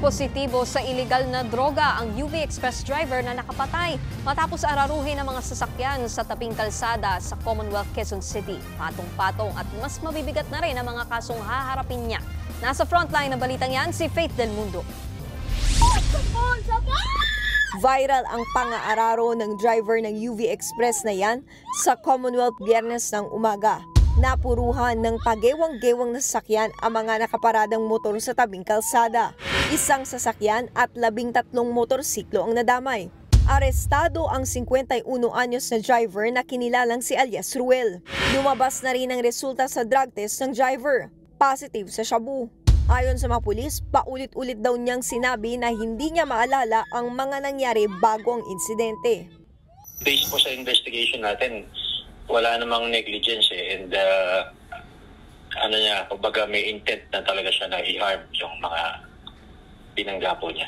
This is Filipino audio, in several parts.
Positibo sa iligal na droga ang UV Express driver na nakapatay matapos araruhin ang mga sasakyan sa tabing kalsada sa Commonwealth, Quezon City. Patong-patong at mas mabibigat na rin ang mga kasong haharapin niya. Nasa frontline ng balitang yan si Faith Del Mundo. Viral ang pang-aararo ng driver ng UV Express na yan sa Commonwealth Biyernes ng umaga. Napuruhan ng pagewang-gewang na sasakyan ang mga nakaparadang motor sa tabing kalsada. Isang sasakyan at 13 motorsiklo ang nadamay. Arestado ang 51 anyos na driver na kinilalang si alias Ruel. Lumabas na rin ang resulta sa drug test ng driver. Positive sa shabu. Ayon sa mga pulis, paulit-ulit daw niyang sinabi na hindi niya maalala ang mga nangyari bago ang insidente. Based po sa investigation natin, wala namang negligence and kumbaga may intent na talaga siya na i-harm yung mga binangga po niya.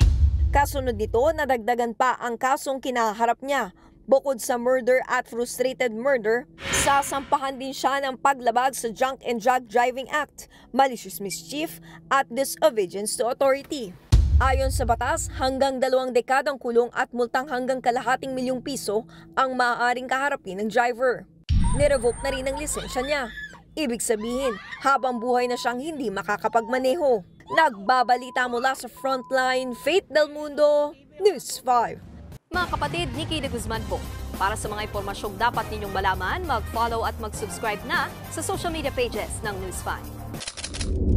Kasunod nito, nadagdagan pa ang kasong kinaharap niya. Bukod sa murder at frustrated murder, sasampahan din siya ng paglabag sa Junk and Drug Driving Act, malicious mischief at disobedience to authority. Ayon sa batas, hanggang 2 dekadang kulong at multang hanggang ₱250,000 ang maaaring kaharapin ng driver. Nirevoke na rin ang lisensya niya. Ibig sabihin, habang buhay na siyang hindi makakapagmaneho. Nagbabalita mula sa Frontline, Faith Del Mundo, News 5. Mga kapatid, Nikki de Guzman po. Para sa mga impormasyong dapat ninyong malaman, mag-follow at mag-subscribe na sa social media pages ng News 5.